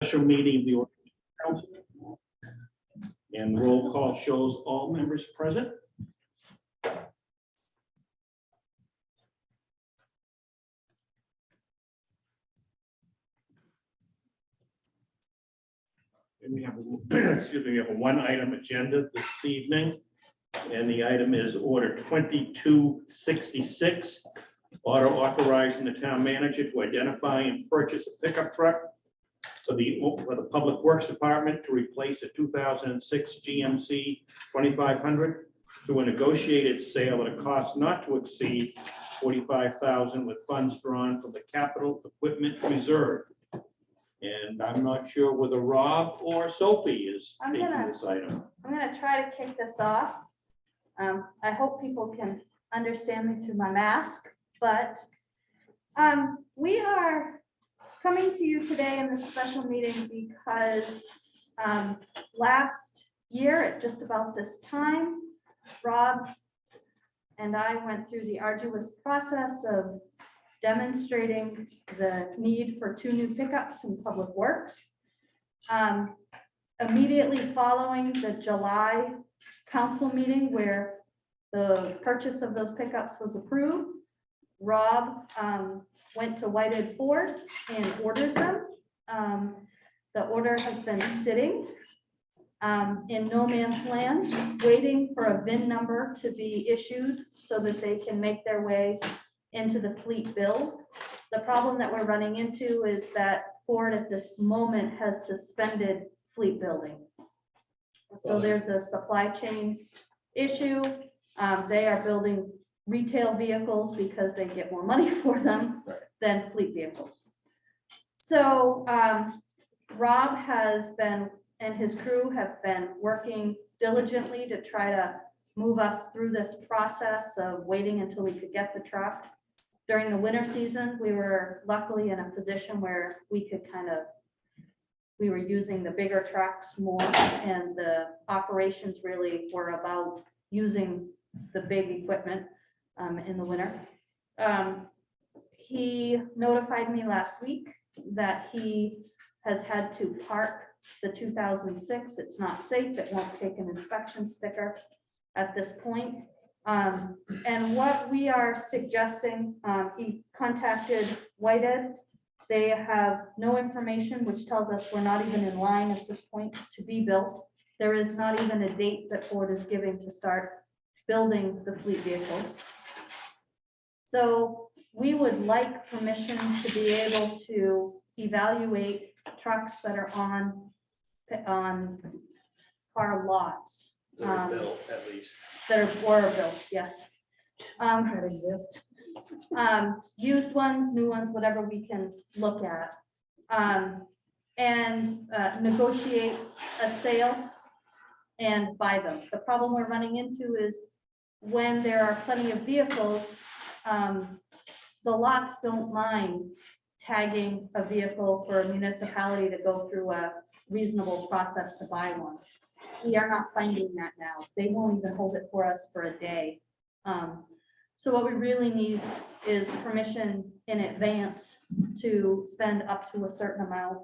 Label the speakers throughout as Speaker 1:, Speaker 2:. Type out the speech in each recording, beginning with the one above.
Speaker 1: special meeting of the Ordinance Council. And roll call shows all members present. And we have, excuse me, we have a one-item agenda this evening. And the item is Order 2266, order authorizing the town manager to identify and purchase a pickup truck for the Public Works Department to replace a 2006 GMC 2500 through a negotiated sale at a cost not to exceed $45,000 with funds drawn from the Capital Equipment Reserve. And I'm not sure whether Rob or Sophie is taking this item.
Speaker 2: I'm gonna try to kick this off. I hope people can understand me through my mask, but we are coming to you today in this special meeting because last year at just about this time, Rob and I went through the arduous process of demonstrating the need for 2 new pickups in Public Works. Immediately following the July council meeting where the purchase of those pickups was approved, Rob went to Whited Ford and ordered them. The order has been sitting in no man's land, waiting for a VIN number to be issued so that they can make their way into the fleet build. The problem that we're running into is that Ford at this moment has suspended fleet building. So there's a supply chain issue. They are building retail vehicles because they get more money for them than fleet vehicles. So Rob has been, and his crew have been working diligently to try to move us through this process of waiting until we could get the truck. During the winter season, we were luckily in a position where we could we were using the bigger trucks more, and the operations really were about using the big equipment in the winter. He notified me last week that he has had to park the 2006. It's not safe. It won't take an inspection sticker at this point. And what we are suggesting, he contacted Whited. They have no information, which tells us we're not even in line at this point to be built. There is not even a date that Ford is giving to start building the fleet vehicle. So we would like permission to be able to evaluate trucks that are on car lots.
Speaker 3: That are built, at least.
Speaker 2: That are or built, yes. That exist. Used ones, new ones, whatever we can look at. And negotiate a sale and buy them. The problem we're running into is when there are plenty of vehicles, the lots don't mind tagging a vehicle for a municipality to go through a reasonable process to buy one. We are not finding that now. They won't even hold it for us for a day. So what we really need is permission in advance to spend up to a certain amount,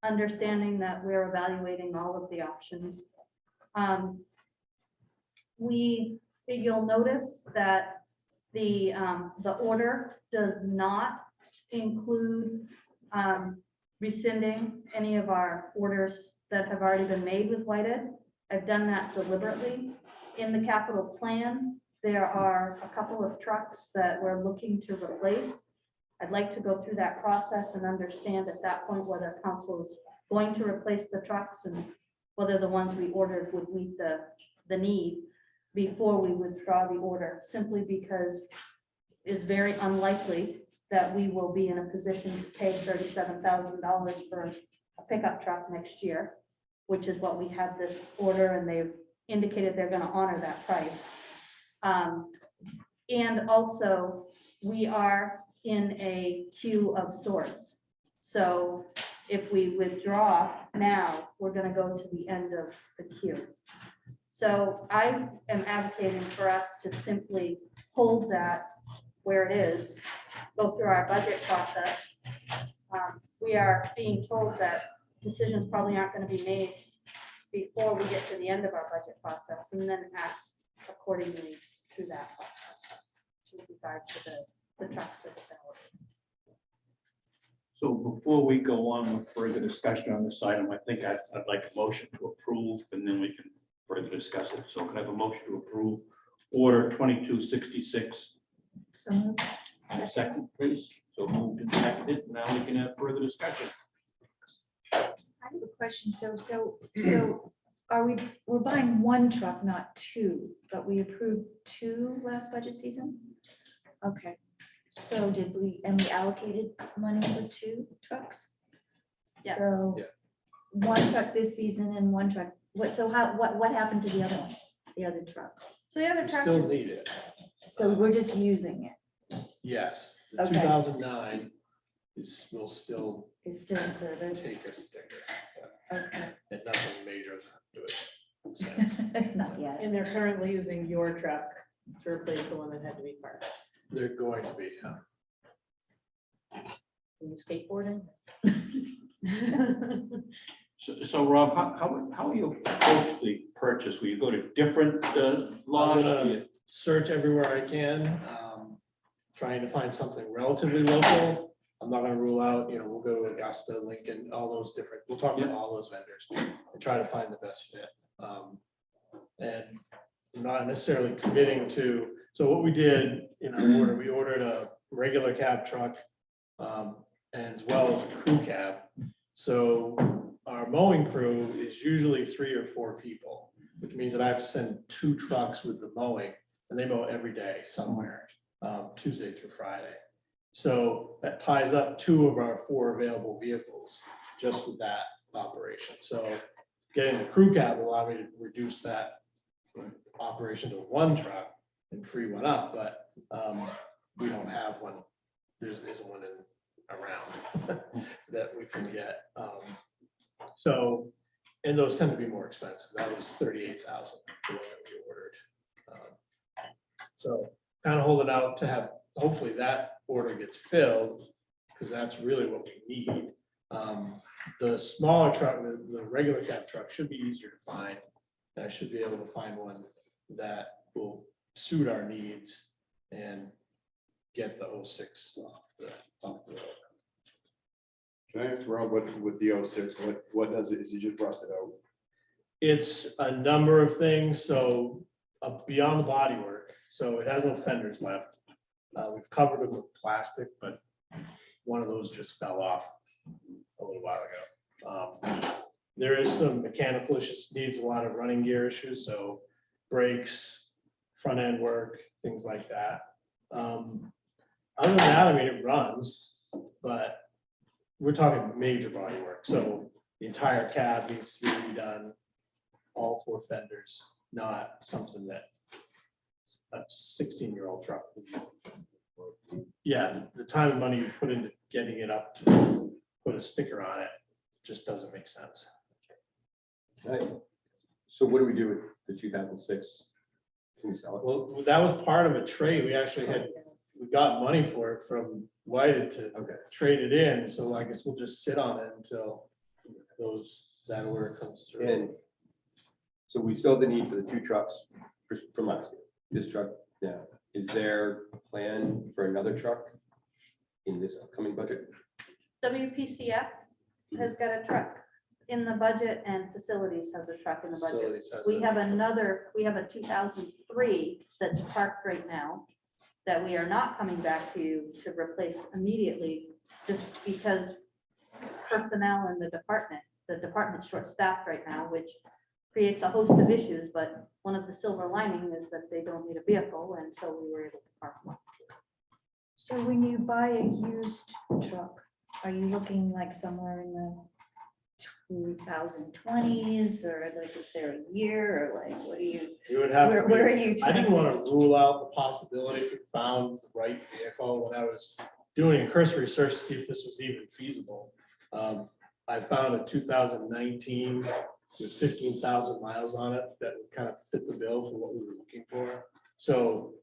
Speaker 2: understanding that we're evaluating all of the options. You'll notice that the order does not include rescinding any of our orders that have already been made with Whited. I've done that deliberately. In the capital plan, there are a couple of trucks that we're looking to replace. I'd like to go through that process and understand at that point whether council is going to replace the trucks and whether the ones we ordered would meet the need before we withdraw the order, simply because it's very unlikely that we will be in a position to pay $37,000 for a pickup truck next year, which is what we have this order, and they've indicated they're going to honor that price. And also, we are in a queue of sorts. So if we withdraw now, we're going to go to the end of the queue. So I am advocating for us to simply hold that where it is, go through our budget process. We are being told that decisions probably aren't gonna be made before we get to the end of our budget process, and then act accordingly to that process with regard to the trucks that have been ordered.
Speaker 1: So before we go on with further discussion on this item, I think I'd like a motion to approve, and then we can further discuss it. So can I have a motion to approve order 2266? Second, please. So moved and seconded. Now we can have further discussion.
Speaker 3: I have a question. So we're buying one truck, not two, but we approved two last budget season? Okay, so we allocated money for two trucks?
Speaker 2: Yes.
Speaker 3: So
Speaker 4: Yeah.
Speaker 3: one truck this season and one truck, what happened to the other one, the other truck?
Speaker 2: So the other
Speaker 4: We
Speaker 2: truck,
Speaker 4: still need it.
Speaker 3: So we're just using it,
Speaker 4: Yes, the
Speaker 3: Okay.
Speaker 4: 2009 will still
Speaker 3: it's still in service?
Speaker 4: take a sticker.
Speaker 3: Okay.
Speaker 4: And nothing major is to it. since.
Speaker 3: Not yet.
Speaker 5: And they're currently using your truck to replace the one that had to be parked.
Speaker 4: They're going to be, yeah.
Speaker 5: Are you skateboarding?
Speaker 1: So Rob, how will you approach the purchase? Will you go to different
Speaker 4: I'm
Speaker 1: lots?
Speaker 4: gonna search everywhere I can, trying to find something relatively local. I'm not gonna rule out, we'll go to Augusta, Lincoln, all those different, we'll talk to
Speaker 1: Yeah.
Speaker 4: all those vendors and try to find the best fit. And I'm not necessarily committing to, so what we did in our order, we ordered a regular cab truck, and as well as a crew cab. So our mowing crew is usually 3 or 4 people, which means that I have to send 2 trucks with the mowing, and they mow every day somewhere, Tuesday through Friday. So that ties up 2 of our 4 available vehicles just with that operation. So getting the crew cab will allow me to reduce that operation to 1 truck and free one up, but we don't have one. There isn't one around that we can get. So, and those tend to be more expensive. That was 38,000 the one that we ordered. So kind of holding out to have, hopefully that order gets filled, because that's really what we need. The smaller truck, the regular cab truck should be easier to find. And I should be able to find one that will suit our needs and get the 06 off the road.
Speaker 6: Can I ask Rob, with the 06, what does it, is it just rusted out?
Speaker 4: It's a number of things, so beyond the bodywork, so it has no fenders left. We've covered it with plastic, but one of those just fell off a little while ago. There is some mechanical issues, needs a lot of running gear issues, so brakes, front end work, things like that. Other than that, I mean, it runs, but we're talking major body work. So the entire cab needs to be redone, all 4 fenders, not something that a 16-year-old truck would do. Yeah, the time and money you put into getting it up to put a sticker on it just doesn't make sense.
Speaker 7: Right. So what do we do with the 2006? Can we sell it?
Speaker 4: Well, that was part of a trade. We actually we got money for it from Whited to
Speaker 7: Okay.
Speaker 4: trade it in. So I guess we'll just sit on it until that order comes through.
Speaker 7: And so we still have the need for the 2 trucks from last year. This truck, yeah. Is there a plan for another truck in this upcoming budget?
Speaker 2: WPCF has got a truck in the budget, and facilities has a truck in the budget.
Speaker 4: Facilities has
Speaker 2: We
Speaker 4: a-
Speaker 2: have a 2003 that's parked right now that we are not coming back to replace immediately, just because personnel in the department's short-staffed right now, which creates a host of issues, but one of the silver lining is that they don't need a vehicle, and so we were able to park one.
Speaker 3: So when you buy a used truck, are you looking like somewhere in the 2020s, or like, is there a year, or like, what do you,
Speaker 4: You would have. to
Speaker 3: where
Speaker 4: be-
Speaker 3: are you?
Speaker 4: I didn't
Speaker 3: tracking?
Speaker 4: want to rule out the possibility if we found the right vehicle when I was doing a cursory search to see if this was even feasible. I found a 2019 with 15,000 miles on it that would kind of fit the bill for what we were looking for. So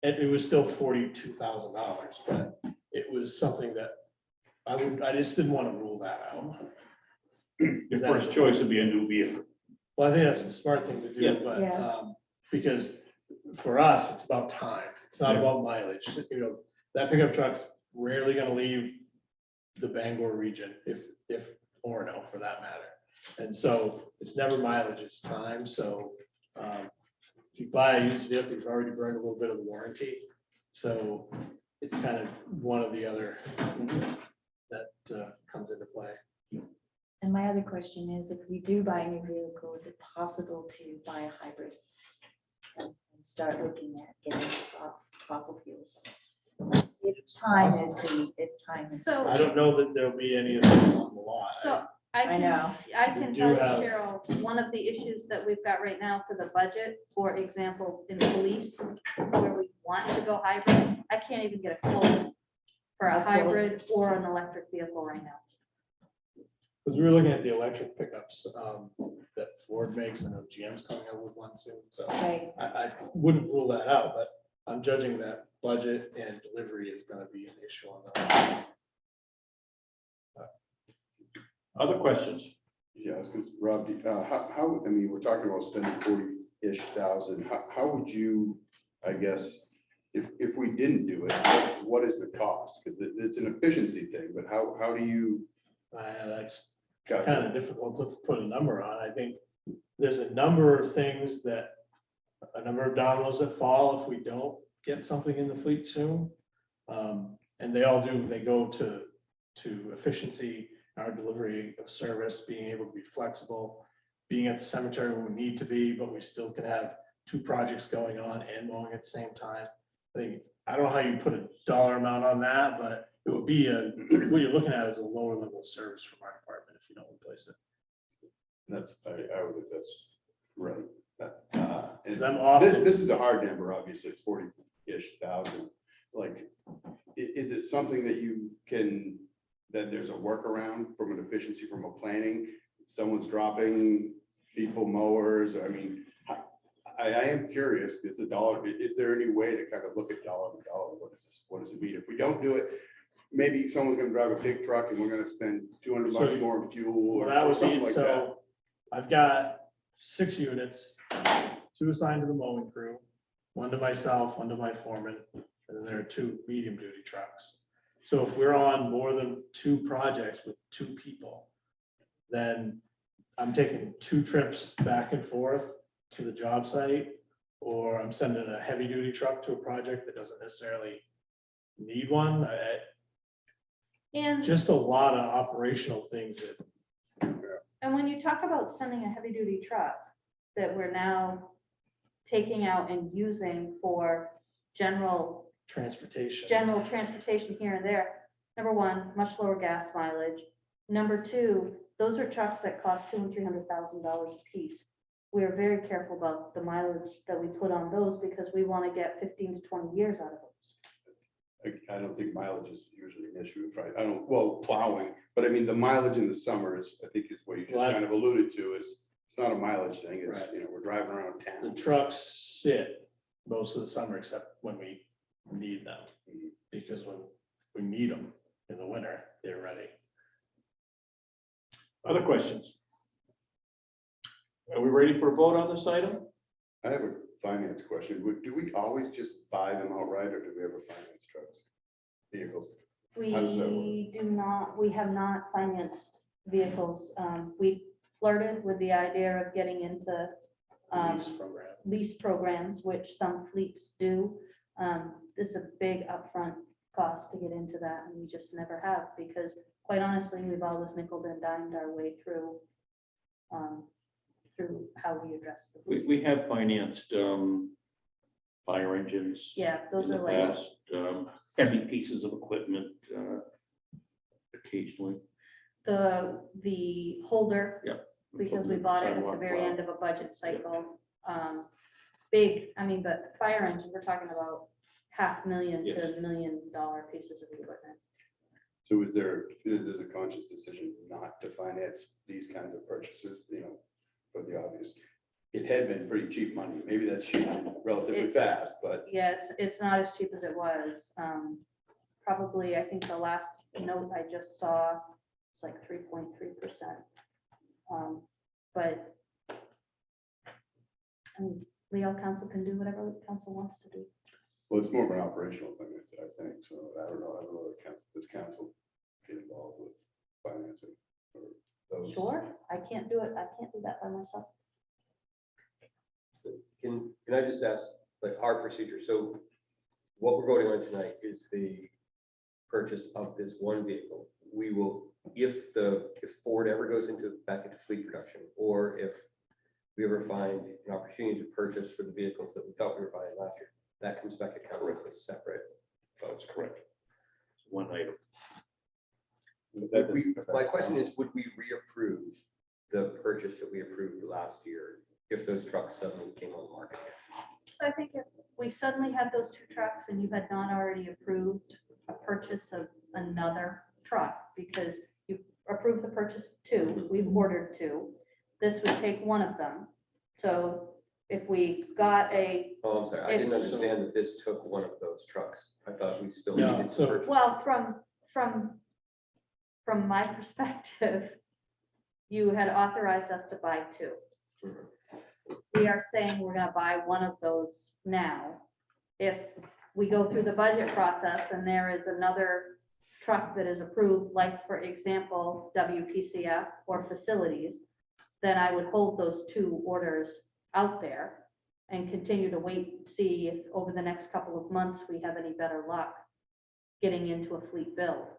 Speaker 4: it was still $42,000, but it was something that I just didn't want to rule that out.
Speaker 1: Your first choice would be a new vehicle.
Speaker 4: Well, I think that's the smart thing to
Speaker 1: Yeah.
Speaker 4: do, but,
Speaker 3: Yeah.
Speaker 4: because for us, it's about time. It's not
Speaker 1: Yeah.
Speaker 4: about mileage. You know, that pickup truck's rarely gonna leave the Bangor region, if Orono for that matter. And so it's never mileage, it's time. So, if you buy a used vehicle, you've already burned a little bit of the warranty. So it's kind of one or the other that comes into play.
Speaker 3: And my other question is, if we do buy a new vehicle, is it possible to buy a hybrid? And start looking at getting us off fossil fuels? If time is.
Speaker 2: So-
Speaker 4: I don't know that there'll be any of them on the lot.
Speaker 2: So
Speaker 3: I
Speaker 2: I
Speaker 3: know.
Speaker 2: can
Speaker 4: We
Speaker 2: tell
Speaker 4: do
Speaker 2: you,
Speaker 4: have-
Speaker 2: Cheryl, one of the issues that we've got right now for the budget, for example, in police, where we want to go hybrid, I can't even get a quote for a
Speaker 3: No quote.
Speaker 2: hybrid or an electric vehicle right now.
Speaker 4: Because we were looking at the electric pickups that Ford makes, and GM's coming out with one soon, so
Speaker 3: Right,
Speaker 4: I wouldn't rule that out, but I'm judging that budget and delivery is gonna be an issue on that.
Speaker 1: Other questions?
Speaker 6: Yeah, I was gonna, Rob, how, I mean, we're talking about spending 40-ish thousand, how would you, I guess, if we didn't do it, what is the cost? Because it's an efficiency thing, but how do you?
Speaker 4: That's
Speaker 6: got-
Speaker 4: kind of difficult to put a number on. I think there's a number of things a number of downloads that fall if we don't get something in the fleet soon. And they all do, they go to efficiency, our delivery of service, being able to be flexible, being at the cemetery when we need to be, but we still can have two projects going on and mowing at the same time. I don't know how you put a dollar amount on that, but it would be what you're looking at is a lower level of service from our department if you don't replace it.
Speaker 6: That's, I would, that's right. And
Speaker 4: 'Cause I'm often-
Speaker 6: This is a hard number, obviously, it's 40-ish thousand. Like, is it something that you can, that there's a workaround from an efficiency, from a planning? Someone's dropping people mowers, I mean, I am curious, it's a dollar, is there any way to kind of look at dollar to dollar, what does it mean? If we don't do it, maybe someone's gonna drive a big truck and we're gonna spend 200 bucks
Speaker 4: So-
Speaker 6: more in fuel
Speaker 4: Well,
Speaker 6: or
Speaker 4: that would
Speaker 6: something
Speaker 4: be,
Speaker 6: like that.
Speaker 4: so I've got 6 units, 2 assigned to the mowing crew, 1 to myself, 1 to my foreman, and then there are 2 medium duty trucks. So if we're on more than 2 projects with 2 people, then I'm taking 2 trips back and forth to the job site, or I'm sending a heavy duty truck to a project that doesn't necessarily need one.
Speaker 2: And,
Speaker 4: Just a lot of operational things that
Speaker 2: and when you talk about sending a heavy duty truck that we're now taking out and using for general
Speaker 4: transportation.
Speaker 2: transportation here and there. Number one, much lower gas mileage. Number two, those are trucks that cost $200,000 and $300,000 a piece. We are very careful about the mileage that we put on those because we want to get 15 to 20 years out of those.
Speaker 6: I don't think mileage is usually an issue, right? I don't, well, plowing, but I mean, the mileage in the summer is, I think is what you just
Speaker 4: Well,
Speaker 6: kind of alluded to, is it's not a mileage thing, it's,
Speaker 4: Right.
Speaker 6: we're driving around
Speaker 4: The
Speaker 6: town.
Speaker 4: trucks sit most of the summer except when we need them. Because when we need them in the winter, they're ready.
Speaker 1: Other questions? Are we ready for a vote on this item?
Speaker 6: I have a finance question. Do we always just buy them outright or do we ever finance trucks, vehicles? How does that work?
Speaker 2: We have not financed vehicles. We flirted with the idea of getting into
Speaker 4: Lease program.
Speaker 2: lease programs, which some fleets do. This is a big upfront cost to get into that, and we just never have, because quite honestly, we've always nickel and dimed our way through how we address the.
Speaker 1: We have financed fire engines.
Speaker 2: Yeah, those
Speaker 1: in
Speaker 2: are
Speaker 1: the
Speaker 2: like,
Speaker 1: past, heavy pieces of equipment occasionally.
Speaker 2: the holder,
Speaker 1: Yep.
Speaker 2: because we bought it at the
Speaker 1: Sidewalk
Speaker 2: very
Speaker 1: plow.
Speaker 2: end of a budget cycle. Big, I mean, but fire engines, we're talking about $500,000 to
Speaker 1: Yes.
Speaker 2: $1 million pieces of equipment.
Speaker 6: So there's a conscious decision not to finance these kinds of purchases, for the obvious. It had been pretty cheap money. Maybe that's shifted relatively
Speaker 2: It-
Speaker 6: fast, but
Speaker 2: Yeah, it's not as cheap as it was. Probably, I think the last note I just saw was like 3.3%. But Leo, council can do whatever council wants to do.
Speaker 6: Well, it's more of an operational thing, I think, so I don't know this council get involved with financing or those.
Speaker 2: Sure, I can't do it. I can't do that by myself.
Speaker 7: So can I just ask, like, our procedure, so what we're voting on tonight is the purchase of this one vehicle. We will, if Ford ever goes back into fleet production, or if we ever find an opportunity to purchase for the vehicles that we thought we were buying last year, that comes back to council as a separate.
Speaker 1: That's correct. It's one item.
Speaker 7: My question is, would we reapprove the purchase that we approved last year if those trucks suddenly came on the market?
Speaker 2: So I think if we suddenly had those two trucks and you had not already approved a purchase of another truck, because you approved the purchase of two, we've ordered two, this would take one of them. So if we got a,
Speaker 7: Oh, I'm sorry, I didn't understand that this took one of those trucks. I thought we still
Speaker 4: No,
Speaker 7: needed to
Speaker 4: so-
Speaker 7: purchase.
Speaker 2: well, from my perspective, you had authorized us to buy two.
Speaker 7: Mhm.
Speaker 2: We are saying we're gonna buy one of those now. If we go through the budget process and there is another truck that is approved, like for example, WPCF or facilities, then I would hold those two orders out there and continue to wait and see if over the next couple of months, we have any better luck getting into a fleet build.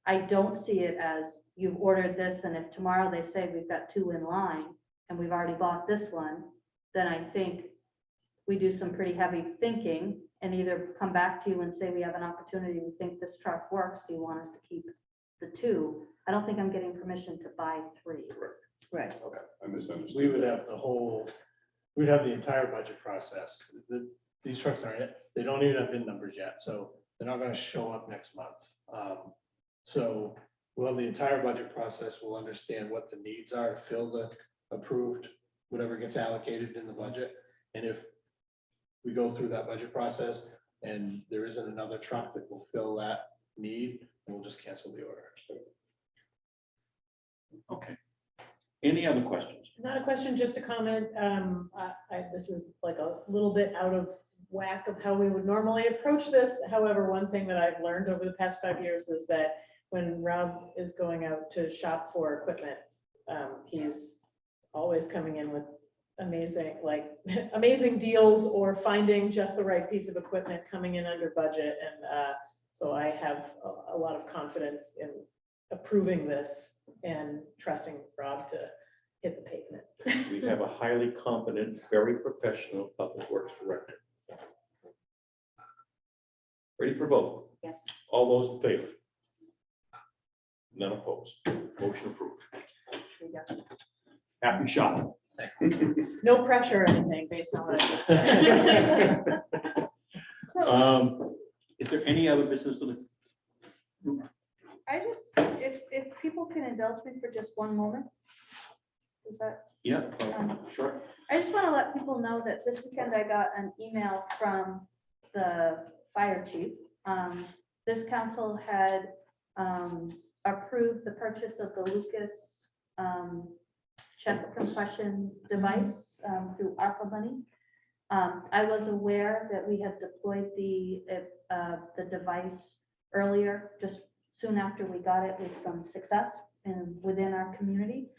Speaker 2: I don't see it as you've ordered this, and if tomorrow they say we've got two in line and we've already bought this one, then I think we do some pretty heavy thinking and either come back to you and say, we have an opportunity, we think this truck works, do you want us to keep the two? I don't think I'm getting permission to buy three.
Speaker 3: Right.
Speaker 6: Okay, I misunderstood.
Speaker 4: We would have we'd have the entire budget process. These trucks they don't even have VIN numbers yet, so they're not gonna show up next month. So we'll have the entire budget process. We'll understand what the needs are to fill the approved, whatever gets allocated in the budget. And if we go through that budget process and there isn't another truck that will fill that need, then we'll just cancel the order.
Speaker 1: Okay. Any other questions?
Speaker 5: Not a question, just a comment. This is like a little bit out of whack of how we would normally approach this. However, one thing that I've learned over the past 5 years is that when Rob is going out to shop for equipment, he's always coming in with amazing deals or finding just the right piece of equipment coming in under budget. And so I have a lot of confidence in approving this and trusting Rob to hit the pavement.
Speaker 1: We have a highly competent, very professional public works director.
Speaker 3: Yes.
Speaker 1: Ready for vote?
Speaker 3: Yes.
Speaker 1: All those in favor? None opposed. Motion approved. Happy shopping.
Speaker 5: No pressure or anything based on what I just said.
Speaker 1: Is there any other business to the?
Speaker 2: I just, if people can indulge me for just one moment. Is that,
Speaker 1: Yeah, sure.
Speaker 2: I just want to let people know that this weekend I got an email from the fire chief. This council had approved the purchase of the Lucas chest compression device through ARPA money. I was aware that we had deployed the device earlier, just soon after we got it with some success and within our community.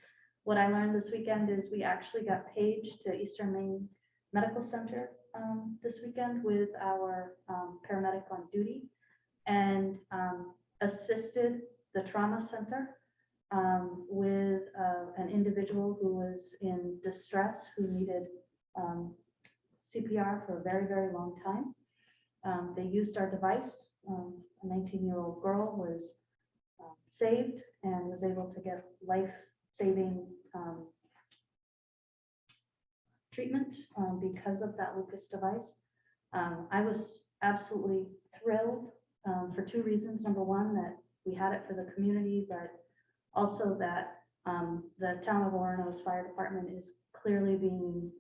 Speaker 2: What I learned this weekend is we actually got paged to Eastern Maine Medical Center this weekend with our paramedic on duty and assisted the trauma center with an individual who was in distress, who needed CPR for a very, very long time. They used our device. A 19-year-old girl was saved and was able to get life-saving treatment because of that Lucas device. I was absolutely thrilled for two reasons. Number one, that we had it for the community, but also that the town of Orono's fire department is clearly being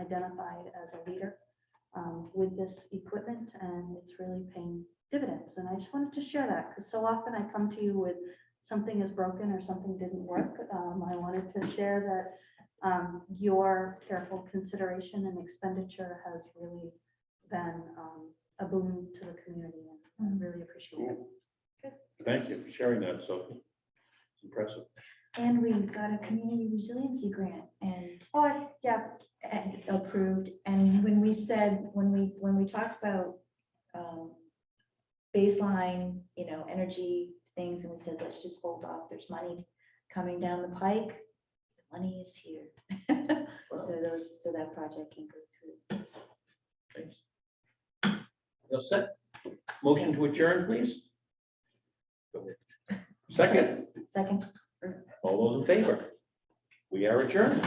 Speaker 2: identified as a leader with this equipment, and it's really paying dividends. And I just wanted to share that because so often I come to you with something is broken or something didn't work. I wanted to share that your careful consideration and expenditure has really been a boon to the community, and I really appreciate it.
Speaker 1: Thank you for sharing that, Sophie. It's impressive.
Speaker 3: And we got a community resiliency grant and
Speaker 2: Oh, yeah,
Speaker 3: approved. And when we said, when we talked about baseline, energy things, and we said, let's just hold off, there's money coming down the pike. The money is here. So that project can go through. So,
Speaker 1: Thanks. Well said. Motion to adjourn, please. Second,
Speaker 3: Second.
Speaker 1: all those in favor? We are adjourned.